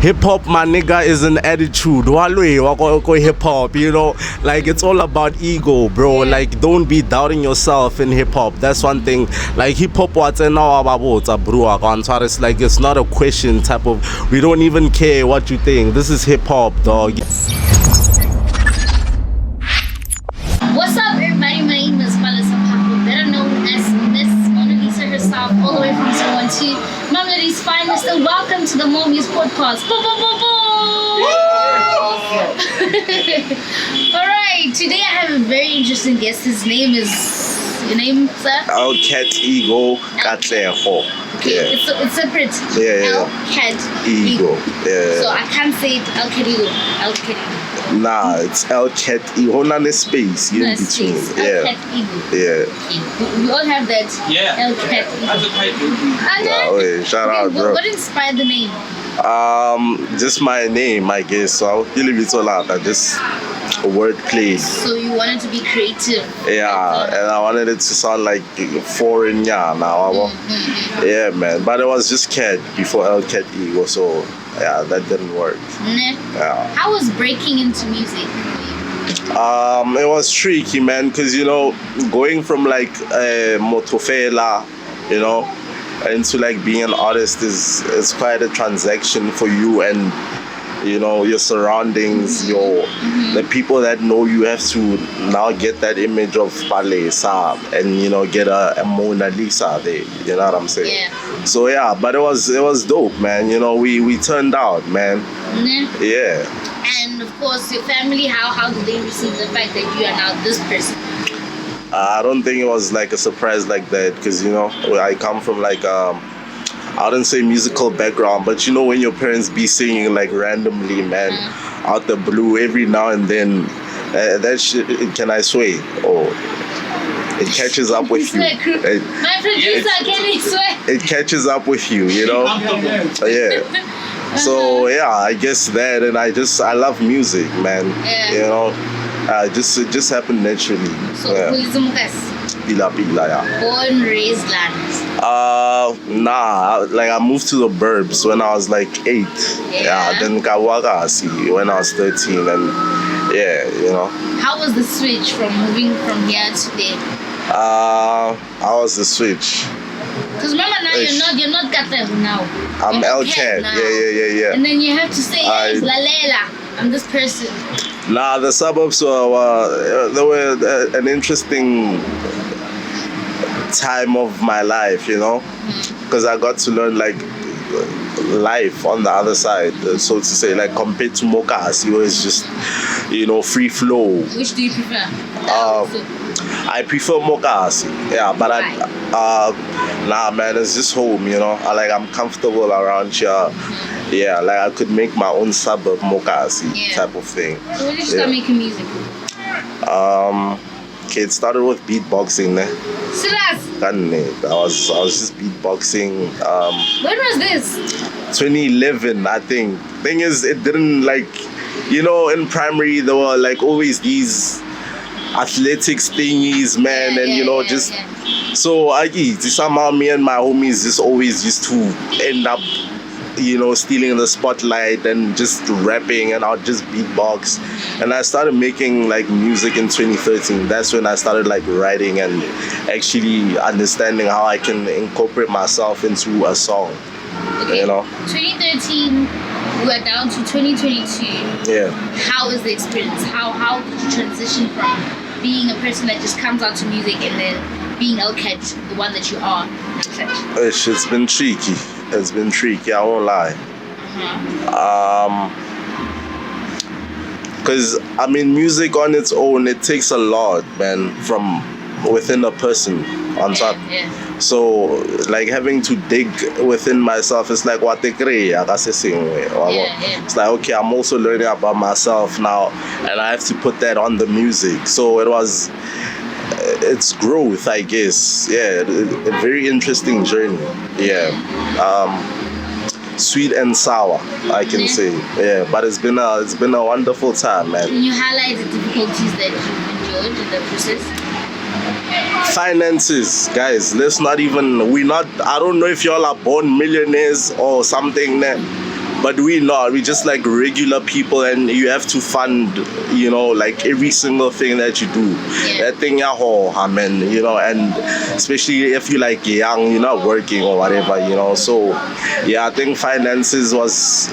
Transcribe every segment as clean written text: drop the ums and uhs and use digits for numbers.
hip hop, my nigga, is an attitude. Hip hop, you know, like it's all about ego, bro. Like don't be doubting yourself in hip hop. That's one thing. Like hip hop, what's now about it's like it's not a question type of. We don't even care what you think. This is hip hop, dog. What's up, everybody? My name is Melissa Papo, better known as Miss Mona Lisa herself, all the way from Tswana to Mamelodi's finest. And welcome to the Mormuse podcast. Alright, today I have a very interesting guest. His name is, your name, sir? Cat Ego Katleho. Okay, it's separate. Yeah. Cat Ego. Yeah. So I can't say it El Cat Ego. El Cat Ego. Nah, it's Cat Ego. Not a space in between. El Cat Ego. Yeah. Okay. We all have that. Yeah. El Cat Ego. Shout out, bro. What inspired the name? Just my name, I guess. So I'll give it all out. Just wordplay. So you wanted to be creative. Yeah, and I wanted it to sound like foreign, now. Yeah, man. But it was just Cat before El Cat Ego, so yeah, that didn't work. Yeah. How was breaking into music? It was tricky, man, because you know, going from like motofela, you know, into like being an artist is quite a transaction for you and you know your surroundings, the people that know you have to now get that image of Balesa and you know get a Mona Lisa there. You know what I'm saying? Yeah. So yeah, but it was dope, man. You know we turned out, man. Yeah. And of course, your family, how did they receive the fact that you are now this person? I don't think it was like a surprise like that because you know I come from like I wouldn't say musical background, but you know when your parents be singing like randomly, man, out the blue every now and then, that shit, can I sway? Or it catches up with you. My producer, can he sway? It catches up with you, you know? Yeah. So yeah, I guess that, and I love music, man. Yeah. You know, it just happened naturally. So yeah. Born, raised land. Nah, like I moved to the burbs when I was like 8. Yeah. Then Kawagasi when I was 13, and yeah, you know. How was the switch from moving from here to there? How was the switch? Because remember now you're not Katleho now. I'm El Cat. Yeah. And then you have to say, hey, it's Lalela. I'm this person. Nah, the suburbs they were an interesting time of my life, you know, because I got to learn like life on the other side, so to say, like compared to Mokas, it was just, you know, free flow. Which do you prefer? I prefer Mokas, yeah, but nah, man, it's just home, you know. I'm comfortable around here. Yeah, like I could make my own suburb Mokas type of thing. So when did you start making music? Okay, it started with beatboxing. Serious? I was just beatboxing. When was this? 2011, I think. Thing is, it didn't like, you know, in primary there were like always these athletics thingies, man, so somehow me and my homies just always used to end up, you know, stealing the spotlight and just rapping, and I'll just beatbox. And I started making like music in 2013. That's when I started like writing and actually understanding how I can incorporate myself into a song. Okay. You know, 2013 we're down to 2022. Yeah. How is the experience? How did you transition from being a person that just comes out to music and then being El Cat, the one that you are? It's been tricky. It's been tricky, I won't lie. Because I mean, music on its own, it takes a lot, man, from within a person on top. So like having to dig within myself, it's like what they create. It's like, okay, I'm also learning about myself now, and I have to put that on the music. So it's growth, I guess. Yeah, a very interesting journey. Yeah. Sweet and sour, I can say. Yeah, but it's been a wonderful time, man. Can you highlight the difficulties that you've enjoyed in the process? Finances, guys. I don't know if y'all are born millionaires or something, but we're not. We're just like regular people, and you have to fund, like every single thing that you do. That thing, man, and especially if you're like young, you're not working or whatever, So, yeah, I think finances was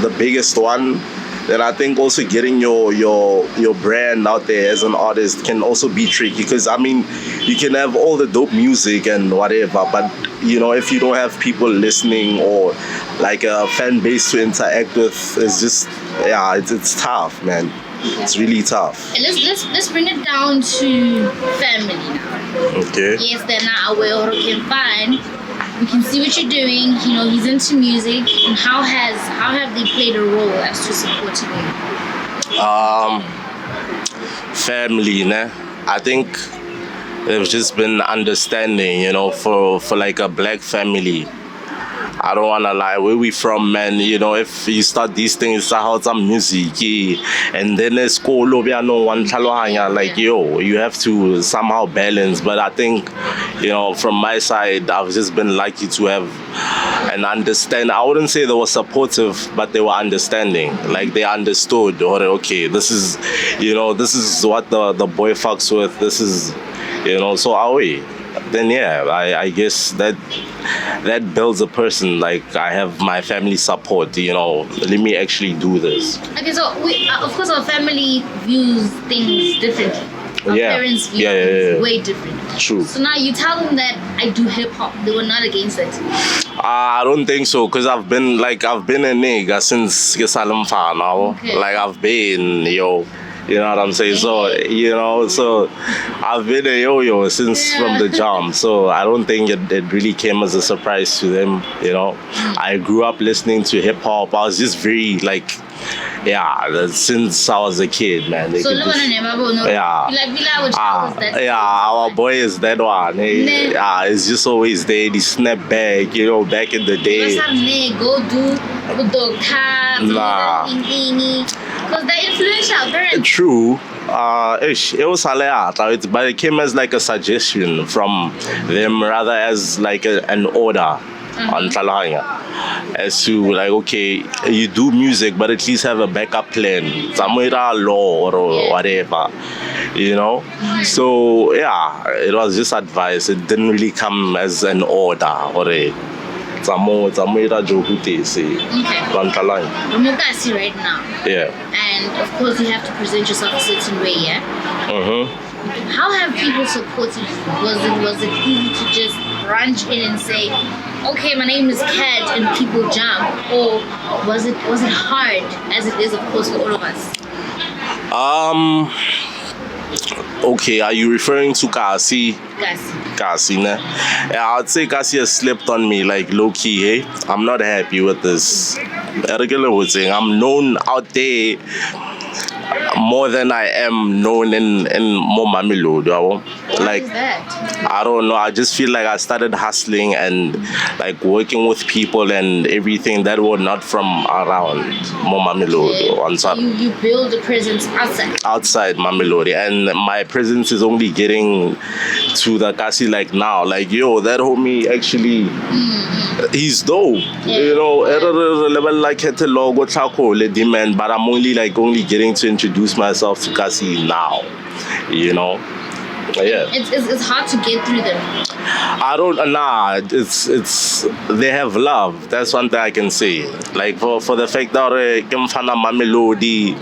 the biggest one. Then I think also getting your brand out there as an artist can also be tricky, because I mean, you can have all the dope music and whatever, but if you don't have people listening or like a fan base to interact with, it's just it's tough, man. It's really tough. And let's bring it down to family now. Okay. Yes, they're not aware or can find. We can see what you're doing. He's into music. And how have they played a role as to supporting you? Family, ne? I think there's just been understanding, for like a black family. I don't wanna lie, where we from, man, if you start these things, how some music, and then there's school, like, you have to somehow balance. But I think, from my side, I've just been lucky to have an understand. I wouldn't say they were supportive, but they were understanding. Like, they understood, or okay, this is what the boy fucks with. This is, so are we. Then I guess that builds a person. Like, I have my family support, let me actually do this. Okay, so we of course our family views things differently. Our parents view things way different. True. So now you tell them that I do hip hop. They were not against it. I don't think so, because I've been a nigga since Gesalem now. Okay. Like, I've been you know what I'm saying? So, so I've been a yo-yo since from the jump. So I don't think it really came as a surprise to them, I grew up listening to hip hop. I was just very since I was a kid, man. So our boy is that one. It's just always there. The snapback, back in the day. Go do because they're influential, parents. True. It was but it came as like a suggestion from them rather as like an order on Talanga. As to like, okay, you do music, but at least have a backup plan. Somewhere law or whatever, So it was just advice. It didn't really come as an order or a Okay. Romokasi right now. Yeah. And of course you have to present yourself a certain way, yeah? How have people supported you? Was it easy to just branch in and say, okay, my name is Kat, and people jump? Or was it hard, as it is of course for all of us? Okay, are you referring to Kasi? Kasi, ne? Yeah, I'd say Kasi has slipped on me, like low-key, hey? I'm not happy with this. I'm known out there more than I am known in Mamelodi. Like, I don't know, I just feel like I started hustling and like working with people and everything that were not from around Mamelodi. So you build a presence outside Mamelodi, and my presence is only getting to the Kasi like now. Like, that homie actually, he's dope. Level like logo demand, but I'm only getting to introduce myself to Kasi now. It's hard to get through them. I don't it's they have love. That's one thing I can say. Like for the fact that ke mfana Mamelodi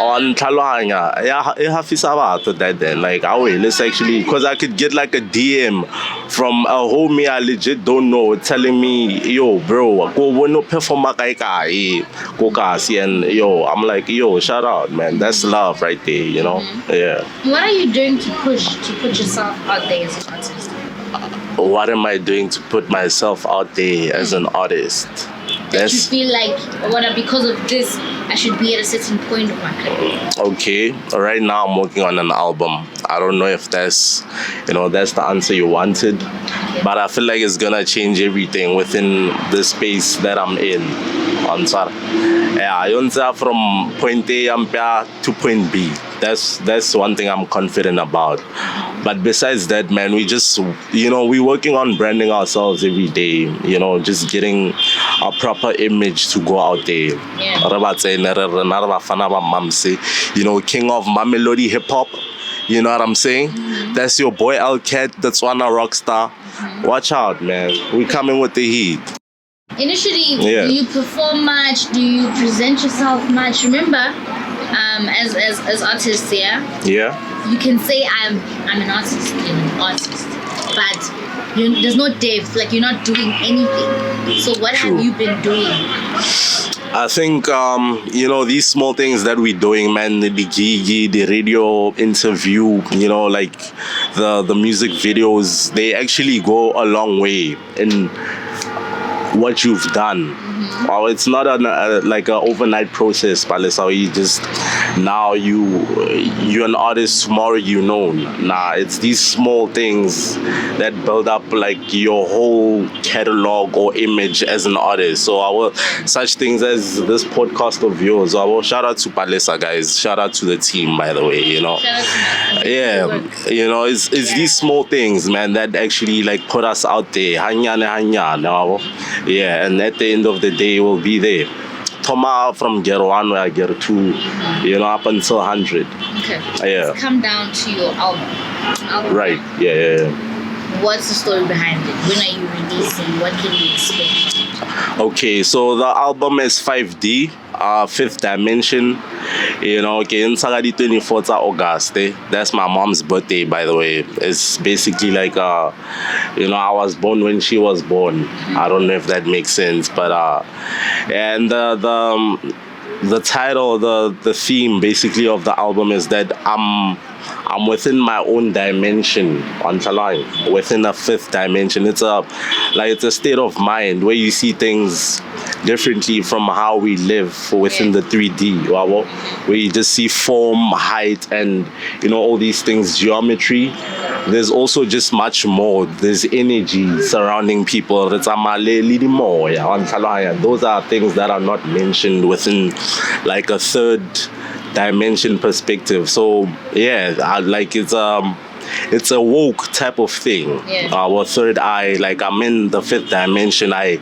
on Talwanga, it hafisa batho that then. Like, let's actually, because I could get like a DM from a homie I legit don't know telling me, yo bro, go no perform go Kasi, and I'm like, shout out, man. That's love right there, Yeah. What are you doing to put yourself out there as an artist? What am I doing to put myself out there as an artist? That you feel like, because of this, I should be at a certain point of my career. Okay, right now I'm working on an album. I don't know if that's the answer you wanted, but I feel like it's gonna change everything within the space that I'm in. From point A to point B. That's one thing I'm confident about. But besides that, man, we just, we're working on branding ourselves every day, just getting a proper image to go out there. Yeah. You know, king of Mamelodi hip hop. You know what I'm saying? That's your boy L Cat, the Tswana Rockstar. Watch out, man. We coming with the heat. Initially, Yeah. do you perform much? Do you present yourself much? Remember, as artists, yeah, Yeah. you can say I'm an artist, you're an artist, but there's no depth. Like, you're not doing anything. So what True. have you been doing? I think, you know, these small things that we're doing, man, the gigi, the radio interview, you know, like the music videos, they actually go a long way in what you've done. Well, it's not like an overnight process, Palesa. You just now you're an artist, tomorrow you know. Nah, it's these small things that build up like your whole catalog or image as an artist. So such things as this podcast of yours. I will shout out to Palesa, guys. Shout out to the team, by the way. You know. Shout out to Yeah, you know, it's these small things, man, that actually like put us out there. Yeah, and at the end of the day, we'll be there. Toma from Gear 1 where Gear 2, you know, up until 100. Okay. Yeah. Let's come down to your album. Right, yeah. What's the story behind it? When are you releasing? What can we expect? Okay, so the album is 5D, Fifth Dimension. You know, okay, in the 24th of August. That's my mom's birthday, by the way. It's basically like, you know, I was born when she was born. I don't know if that makes sense, but and the title, the theme basically of the album is that I'm within my own dimension, within a fifth dimension. It's a state of mind where you see things differently from how we live within the 3D, where you just see form, height, and you know, all these things, geometry. There's also just much more. There's energy surrounding people. Those are things that are not mentioned within like a third dimension perspective. So yeah, like it's a woke type of thing. Our third eye, like I'm in the fifth dimension. I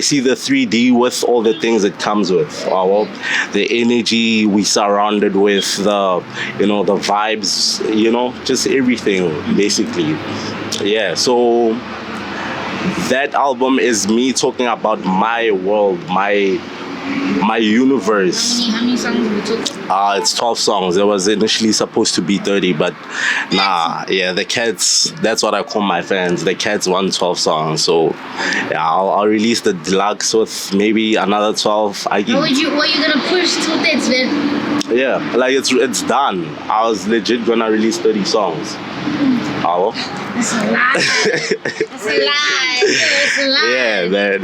see the 3D with all the things it comes with. The energy we surrounded with, the vibes, you know, just everything basically. Yeah, so that album is me talking about my world, my universe. How many songs have we talked about? It's 12 songs. It was initially supposed to be 30, but nah, yeah, the Cats, that's what I call my fans. The Cats want 12 songs, so yeah, I'll release the deluxe with maybe another 12. What are you gonna push till that, man? Yeah, like it's done. I was legit gonna release 30 songs. Oh. That's a lie. That's a lie. That's a lie. Yeah, man.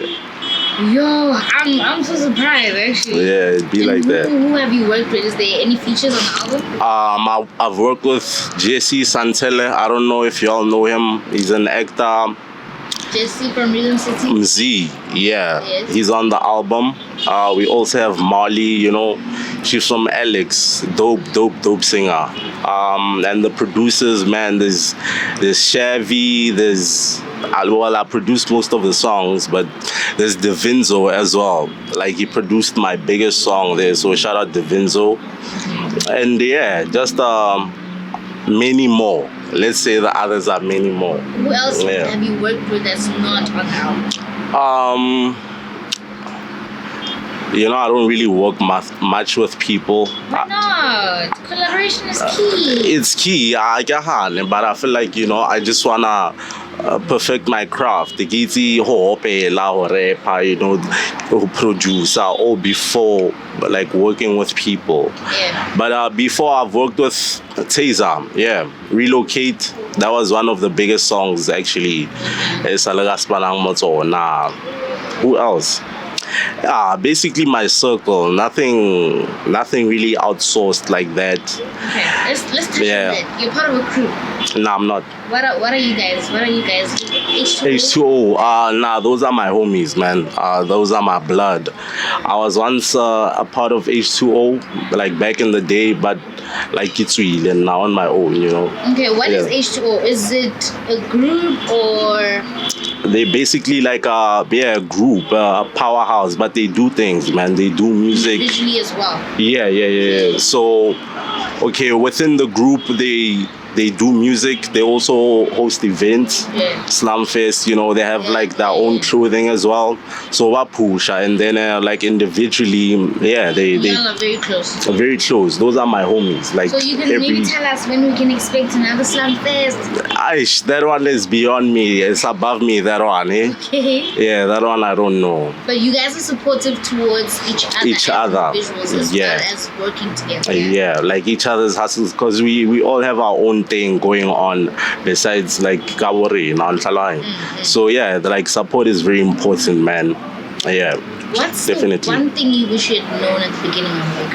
Yo, I'm so surprised actually. Yeah, it'd be like that. Who have you worked with? Is there any features on the album? I've worked with Suntele. I don't know if y'all know him. He's an actor. Jesse from Rhythm City. Z, yeah. Yes. He's on the album. We also have Marley, you know, she's from Alex, dope singer. And the producers, man, there's Chevy, I produced most of the songs, but there's Devinzo as well. Like, he produced my biggest song there, so shout out Devinzo. And yeah, just many more. Let's say the others are many more. Who else have you worked with that's not on the album? You know, I don't really work much with people. Why not? Collaboration is key. It's key, but I feel like, you know, I just wanna perfect my craft. The Giti rapper, you know, producer, or before like working with people. Yeah. But before, I've worked with Taser. Yeah, Relocate. That was one of the biggest songs actually. Who else? Yeah, basically my circle. Nothing really outsourced like that. Okay, let's touch on that. You're part of a crew. No, I'm not. What are you guys? H2O. Nah, those are my homies, man. Those are my blood. I was once a part of H2O, like back in the day, but like it's real and now on my own, you know. Okay, what is H2O? Is it a group or? they basically like a group, a powerhouse, but they do things, man. They do music. Visually as well. Yeah. So, okay, within the group, they do music. They also host events, Slum Fest. You know, they have like their own clothing as well. So Wapusha, and then like individually, they Y'all are very close. are very close. Those are my homies. Like So you can maybe tell us when we can expect another Slum Fest. Aish, that one is beyond me. It's above me. That one, eh? Okay. Yeah, that one I don't know. But you guys are supportive towards each other. As individuals as well as working together. Yeah, like each other's hustles, because we all have our own thing going on besides like Kawari and Antaline. So yeah, like support is very important, man. Yeah. What's definitely the one thing you wish you had known at the beginning of your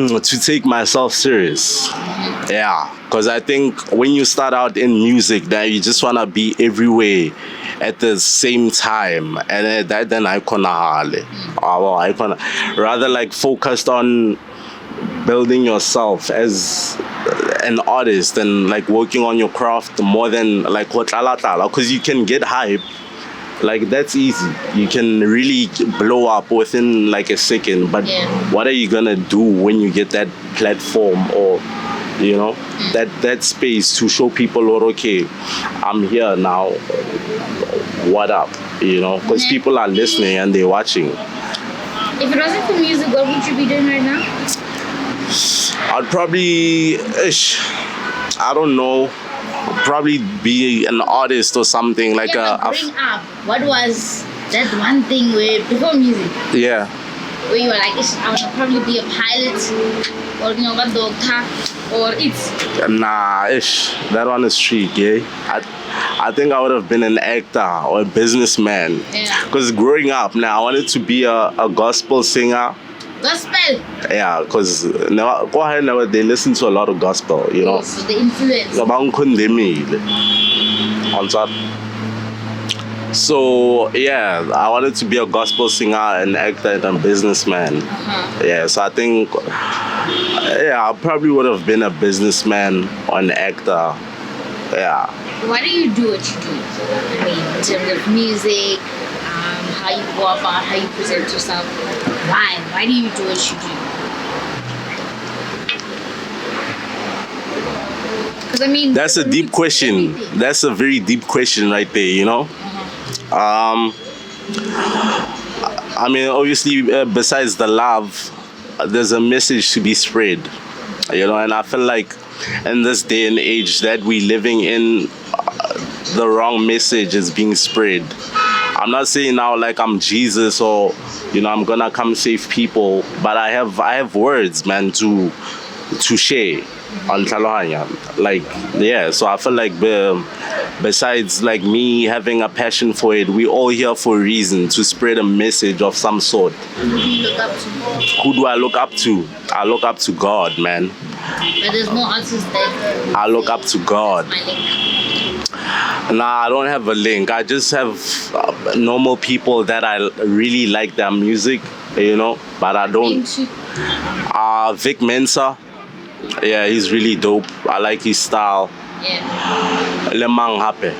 career? To take myself serious. Yeah, because I think when you start out in music, then you just wanna be everywhere at the same time, and then I can't rather like focused on building yourself as an artist and like working on your craft more than like because you can get hype. Like that's easy. You can really blow up within like a second. But what are you gonna do when you get that platform or you know that space to show people, or okay, I'm here now. What up? You know, because people are listening and they're watching. If it wasn't for music, what would you be doing right now? I'd probably, I don't know. Probably be an artist or something like growing up, what was that one thing where before music? Yeah. Where you were like, I would probably be a pilot or a doctor or it's. Nah, that one is tricky. I think I would have been an actor or a businessman. Yeah. Because growing up, now I wanted to be a gospel singer. Gospel. Yeah, because now they listen to a lot of gospel, you know. So the influence. So yeah, I wanted to be a gospel singer, an actor, and a businessman. Yeah, so I think I probably would have been a businessman or an actor. Yeah. Why do you do what you do? I mean, in terms of music, how you go about, how you present yourself. Why? Why do you do what you do? Because I mean, that's a deep question. That's a very deep question right there, you know. I mean, obviously, besides the love, there's a message to be spread, you know. And I feel like in this day and age that we're living in, the wrong message is being spread. I'm not saying now like I'm Jesus or you know I'm gonna come save people, but I have words, man, to share on Talohanya. Like so I feel like besides like me having a passion for it, we all here for a reason to spread a message of some sort. Who do you look up to? Who do I look up to? I look up to God, man. But there's no artists that I look up to God. My link. Nah, I don't have a link. I just have normal people that I really like their music, you know, but I don't. Vic Mensa. Yeah, he's really dope. I like his style. Yeah. Lemang Hape.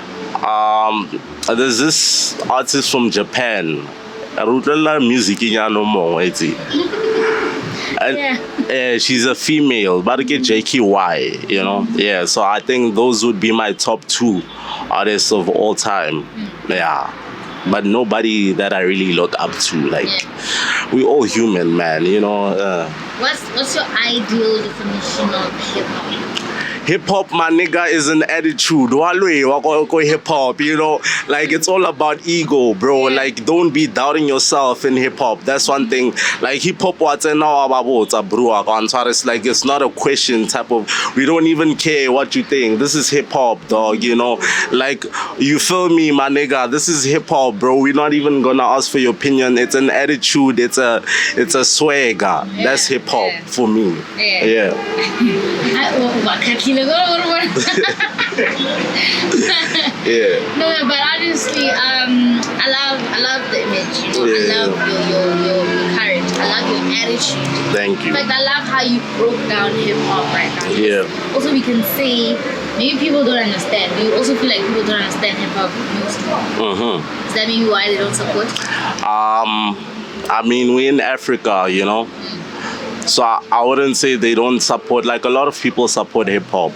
There's this artist from Japan. Music and she's a female, but I get JKY, you know. Yeah, so I think those would be my top 2 artists of all time. Yeah, but nobody that I really look up to. Like, we all human, man, you know. What's your ideal definition of hip hop? Hip hop, my nigga, is an attitude. Hip hop, you know, like it's all about ego, bro. Like, don't be doubting yourself in hip hop. That's one thing. Like, hip hop, what's now about bro? It's like it's not a question type of. We don't even care what you think. This is hip hop, dog. You know, like you feel me, my nigga. This is hip hop, bro. We're not even gonna ask for your opinion. It's an attitude. It's a swagger. That's hip hop for me. Yeah. No, but honestly, I love the image. You know, I love your courage. I love your attitude. Thank you. Like I love how you broke down hip hop right now. Yeah. Also, we can say maybe people don't understand. Do you also feel like people don't understand hip hop music? Is that maybe why they don't support? I mean, we're in Africa, you know. So I wouldn't say they don't support. Like a lot of people support hip hop.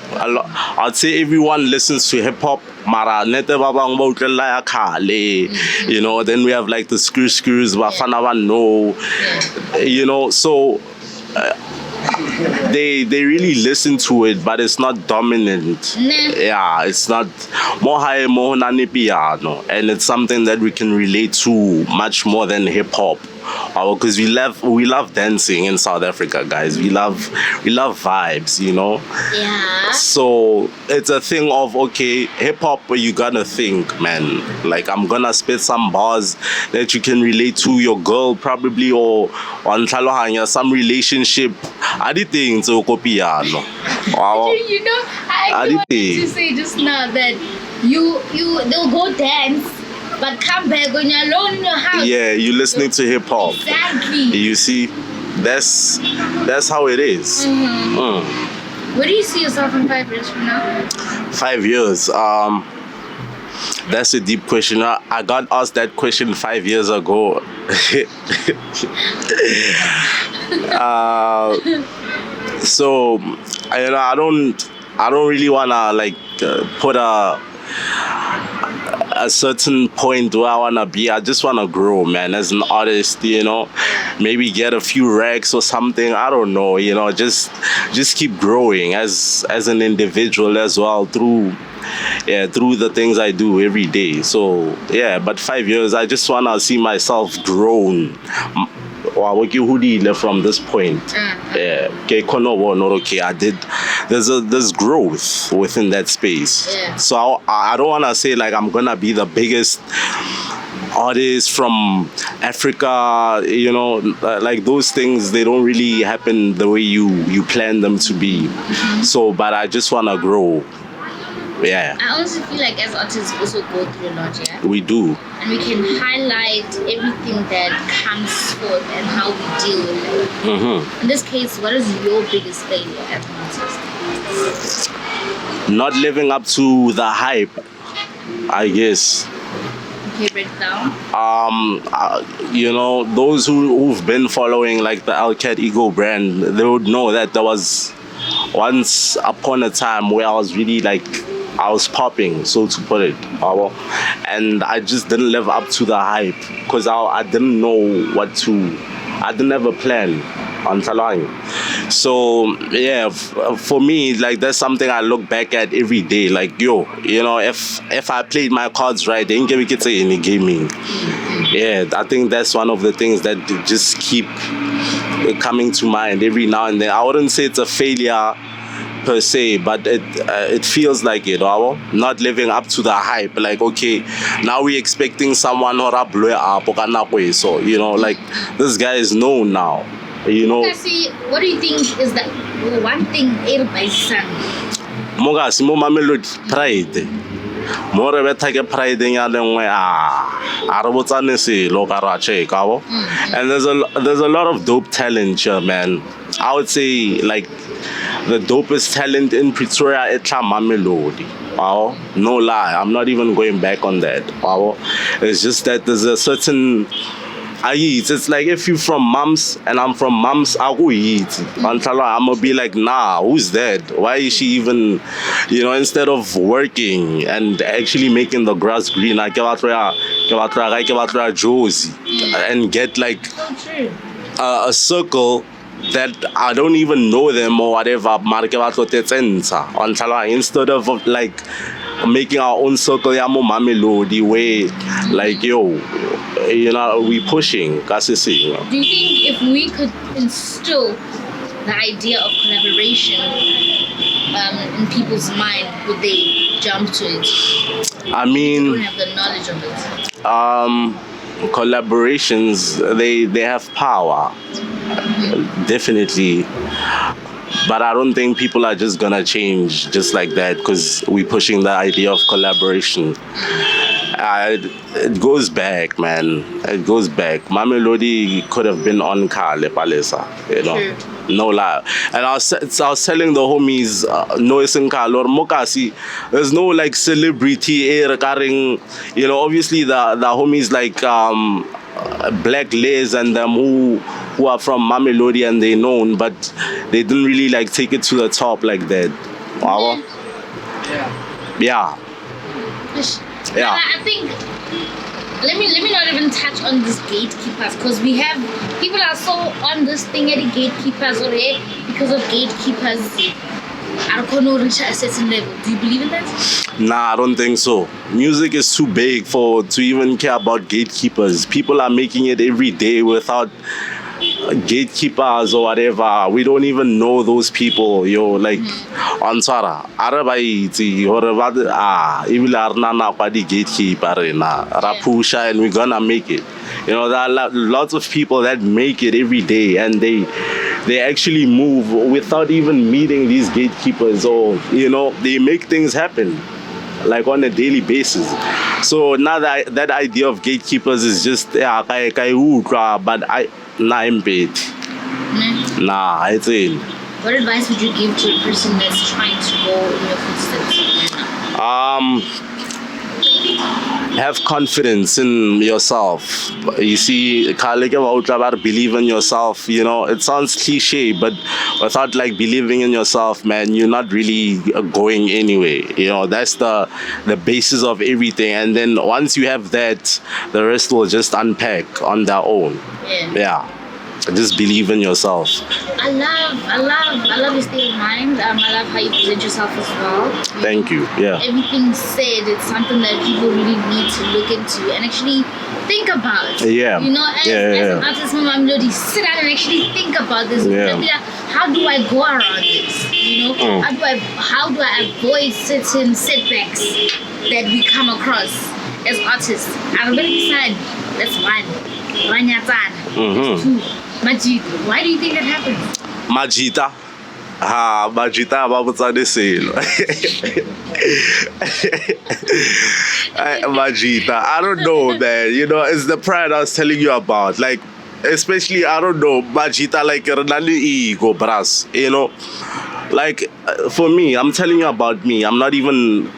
I'd say everyone listens to hip hop. Mara nete ba bang ba utlela ya khale. You know. Then we have like the screws. Bafana ba no. You know. So. They really listen to it, but it's not dominant. Yeah, it's not more high, more nani piano, and it's something that we can relate to much more than hip hop. Because we love dancing in South Africa, guys. We love vibes, you know. Yeah. So it's a thing of, okay, hip hop, you gotta think, man. Like, I'm gonna spit some bars that you can relate to your girl, probably, or on some relationship. I did things so piano. Wow. You know, I wanted to say just now that they'll go dance, but come back when you're alone in your house. Yeah, you're listening to hip hop. Exactly. You see, that's how it is. Where do you see yourself in 5 years from now? 5 years. That's a deep question. I got asked that question 5 years ago. So, you know, I don't really wanna like put a certain point where I wanna be. I just wanna grow, man, as an artist, you know. Maybe get a few racks or something. I don't know, you know. Just keep growing as an individual as well through the things I do every day. So yeah, but 5 years, I just wanna see myself grown. From this point, yeah, okay, I did. There's growth within that space. Yeah. So I don't wanna say like I'm gonna be the biggest artist from Africa, you know, like those things, they don't really happen the way you plan them to be. So, but I just wanna grow. Yeah. I also feel like as artists we also go through a lot, yeah? We do. And we can highlight everything that comes forth and how we deal with it. In this case, what is your biggest failure as an artist? Not living up to the hype, I guess. Okay, break it down. You know, those who've been following like the Alcat Ego brand, they would know that there was once upon a time where I was really like, I was popping, so to put it, and I just didn't live up to the hype because I didn't know I didn't have a plan until so yeah, for me, like that's something I look back at every day, like you know, if I played my cards right, they didn't give me any gaming. Yeah, I think that's one of the things that just keep coming to mind every now and then. I wouldn't say it's a failure per se, but it feels like it, not living up to the hype. Like, okay, now we're expecting someone or a blow up, so you know, like this guy is known now, you know. See, what do you think is the one thing everybody's saying? Mogasi mo Mamelodi pride. More better get pride in your way. And there's a lot of dope talent here, man. I would say like the dopest talent in Pretoria is Mamelodi. Wow, no lie, I'm not even going back on that. Wow, it's just that there's a certain it's like if you're from Mums and I'm from Mums, I'm gonna be like, nah, who's that? Why is she even, you know, instead of working and actually making the grass green, I give out Josie and get like a circle that I don't even know them or whatever, instead of like making our own circle, Mamelodi way, like yo, you know, we pushing. You know. Do you think if we could instill the idea of collaboration in people's mind, would they jump to it? I mean, they don't have the knowledge of it. Collaborations, they have power, definitely. But I don't think people are just gonna change just like that because we're pushing the idea of collaboration. It goes back, man. It goes back. Mamelodi could have been on Kale Palesa, you know. True. No lie. And I was telling the homies, no isinkalo or mokasi, there's no like celebrity regarding, you know, obviously the homies like Blaklez and them who are from Mamelodi and they known, but they didn't really like take it to the top like that. Wow. Yeah. Yeah. I think let me not even touch on this gatekeepers, because we have people are so on this thing at the gatekeepers or because of gatekeepers I don't reach a certain level. Do you believe in that? Nah, I don't think so. Music is too big to even care about gatekeepers. People are making it every day without gatekeepers or whatever. We don't even know those people, yo. Like on Tswana, Arabaiti or even Arnana gatekeeper na Rapusha, and we're gonna make it. You know, there are lots of people that make it every day, and they actually move without even meeting these gatekeepers, or you know, they make things happen like on a daily basis. So now that idea of gatekeepers is just but I'm paid. Nah, I think. What advice would you give to a person that's trying to go in your footsteps? Have confidence in yourself. You see, believe in yourself. You know, it sounds cliche, but without like believing in yourself, man, you're not really going anywhere. You know, that's the basis of everything. And then once you have that, the rest will just unpack on their own. Yeah. Just believe in yourself. I love your state of mind. I love how you present yourself as well. Thank you. Yeah. Everything said, it's something that people really need to look into and actually think about. Yeah. You know, as an artist, Mamelodi, sit down and actually think about this. Yeah. How do I go around this? You know, how do I avoid certain setbacks that we come across as artists? I'm very sad. That's one. That's two. Majid, why do you think that happens? Majita. Majita babutsane selo. Majita. I don't know, man. You know, it's the pride I was telling you about. Like, especially, I don't know, Majita, like, ego, bras. You know, like, for me, I'm telling you about me. I'm not even...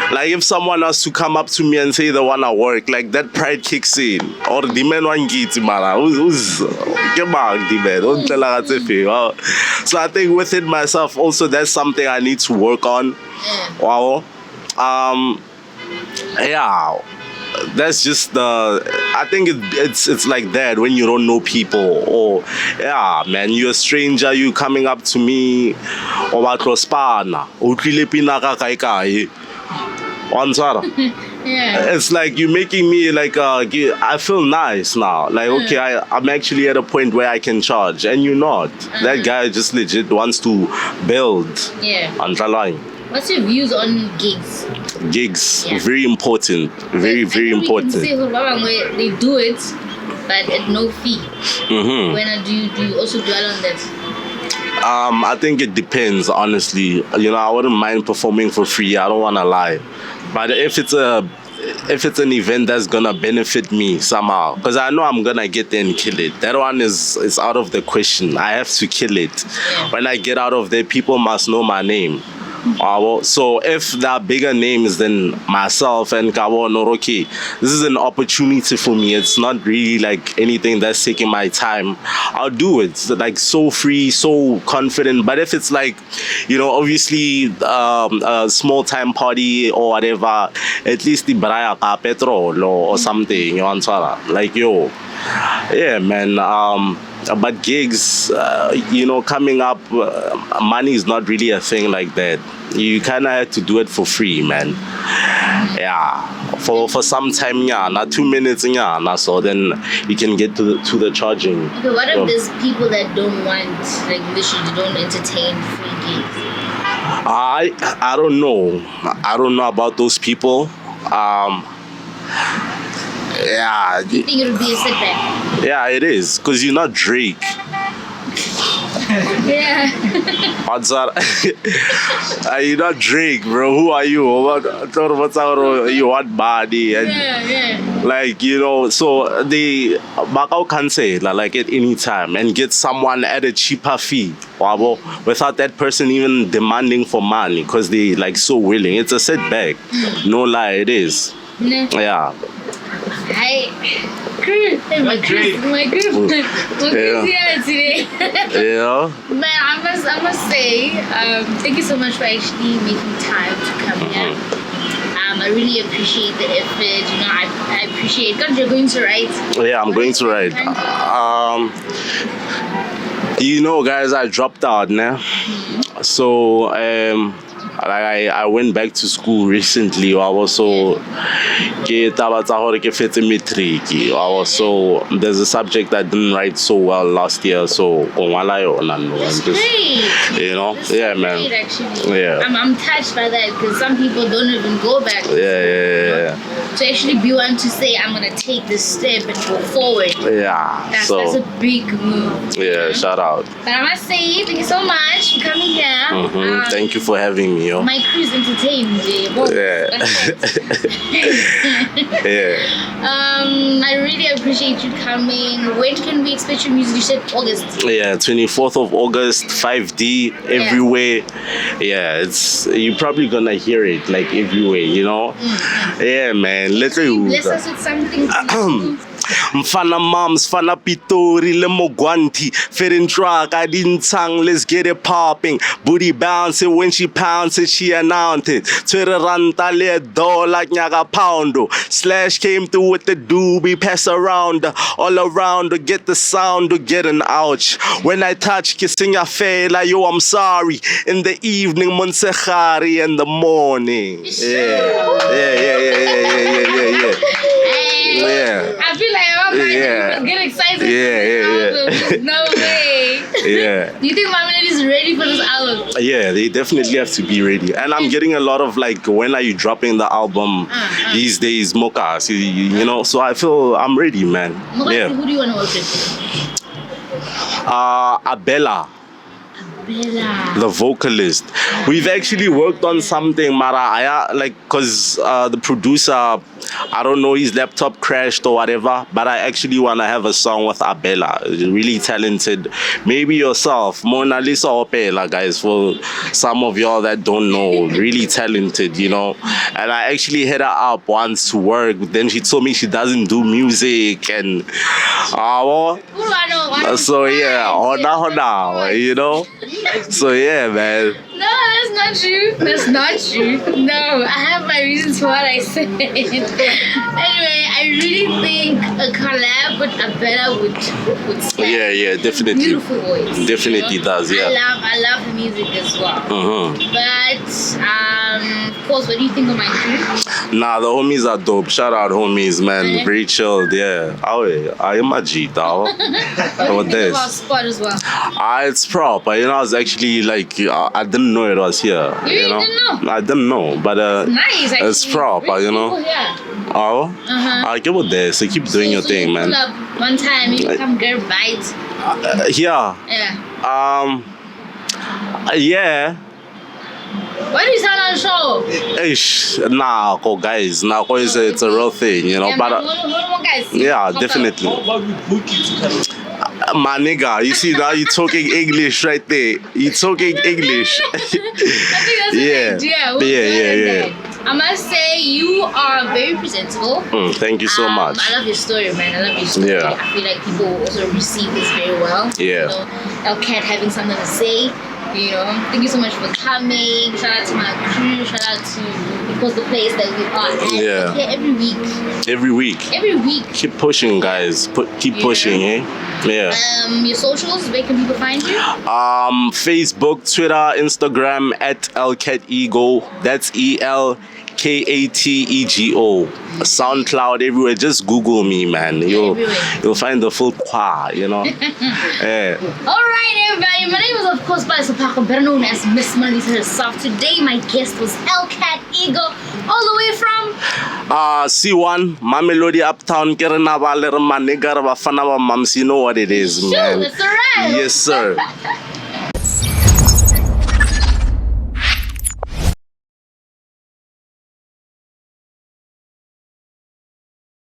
Like if someone has to come up to me and say they wanna work, like that pride kicks in. Or the man want get mara. Who's get back the man? Don't tell her that's so I think within myself also that's something I need to work on. Wow. Yeah. That's just I think it's like that when you don't know people, or yeah, man, you're a stranger, you coming up to me or what spana it's like you're making me like I feel nice now, like okay, I'm actually at a point where I can charge, and you're not. That guy just legit wants to build. What's your views on gigs? Very important, very important. They do it but at no fee. When do you also dwell on that? I think it depends, honestly. You know, I wouldn't mind performing for free. I don't want to lie. But if it's an event that's gonna benefit me somehow, because I know I'm gonna get there and kill it. That one is out of the question. I have to kill it. When I get out of there, people must know my name. So if there are bigger names than myself and Kawo Noroki, this is an opportunity for me. It's not really like anything that's taking my time. I'll do it. It's like so free, so confident. But if it's like, you know, obviously a small time party or whatever, at least the Braya petrol or something, you know, like yo. Yeah, man. But gigs, you know, coming up, money is not really a thing like that. You kind of have to do it for free, man. Yeah, for some time, yeah, not 2 minutes, yeah, so then you can get to the charging. Okay, what if there's people that don't want, like, literally don't entertain free gigs? I don't know. I don't know about those people. Yeah. Do you think it would be a setback? Yeah, it is, because you're not Drake. Yeah. Odds are, you're not Drake, bro. Who are you? What's our you want body? And Yeah. like, you know, so they Bakau can say like at any time and get someone at a cheaper fee, wabo, without that person even demanding for money because they like so willing. It's a setback. No lie, it is. Yeah. My group here today. Yeah. Man, I must say, thank you so much for actually making time to come here. I really appreciate the effort. You know, I appreciate. God, you're going to write. Yeah, I'm going to write. You know, guys, I dropped out now. So I went back to school recently. I was so there's a subject I didn't write so well last year. So That's great. you know, That's yeah, so man. great, actually. Yeah. I'm touched by that because some people don't even go back. Yeah. To actually be one to say I'm gonna take this step and go forward. Yeah. That's So a big move. yeah, shout out. But I must say, thank you so much for coming here. Thank you for having me, yo. My crew's entertained. Yeah. Yeah. I really appreciate you coming. When can we expect your music? You said August. Yeah, 24th of August, 5D, everywhere. Yeah, it's you're probably gonna hear it like everywhere, you know. Yeah, man. Let's Bless us with something. Mfana moms, fana pitori, lemo guanti, fitting truck, I didn't tongue, let's get it popping. Booty bouncing when she pounds it, she announced it. Twitter ranta le door like nyaga poundo. Slash came through with the doobie, pass around, all around to get the sound to get an ouch. When I touch kissing your face, like yo, I'm sorry. In the evening, Monsehari, in the morning. Yeah. I feel like I'm about to get excited. Yeah. No way. Yeah. Do you think Mamelodi is ready for this album? Yeah, they definitely have to be ready. And I'm getting a lot of like, when are you dropping the album these days, Mokas, you know? So I feel I'm ready, man. Yeah. Who do you want to work with? Abella. The vocalist. We've actually worked on something, Mara, like, because the producer, I don't know, his laptop crashed or whatever, but I actually want to have a song with Abella. Really talented. Maybe yourself, Mona Lisa Opela, guys, for some of y'all that don't know. Really talented, you know. And I actually hit her up once to work, but then she told me she doesn't do music and so yeah, you know. So yeah, man. No, that's not true. That's not true. No, I have my reasons for what I said. Anyway, I really think a collab with Abella would slap. Yeah, definitely. Beautiful voice. Definitely does, yeah. I love her music as well. But of course, what do you think of my crew? Nah, the homies are dope. Shout out homies, man. Very chilled, yeah. I am a G, dog. What do you think about Spot as well? It's proper. You know, I was actually like, I didn't know it was here. You know? didn't know? I didn't know, but nice, actually. it's proper, you know. I get with this. So keep doing your thing, man. Pull up one time, you come girl bite. Yeah. Yeah. Why do you sound on the show? Ish, nah, guys, it's a real thing, you know. Yeah, but guys, yeah, definitely. My nigga, you see now you're talking English right there. You're talking English. I think that's Yeah. I must say you are very presentable. Thank you so much. I love your story, man. I love your story. Yeah. I feel like people will also receive this very well. Yeah. You know, El Cat having something to say. You know, thank you so much for coming. Shout out to my crew. Shout out to because the place that we are at. Yeah. Here Every week. Every week. Keep pushing, guys. Keep pushing, eh? Yeah. Your socials, where can people find you? Facebook, Twitter, Instagram at ElCatEgo. That's ELKATEGO. SoundCloud everywhere. Just Google me, man. You'll find the full qua, you know. Yeah. Alright, everybody. My name is of course Baisopako, better known as Miss Melissa herself. Today my guest was ElCatEgo, all the way from C1, Mamelodi Uptown, Kerenaba, Lerma, Negaraba, Fanaba, Mams. You know what it is, man. That's alright. Yes, sir.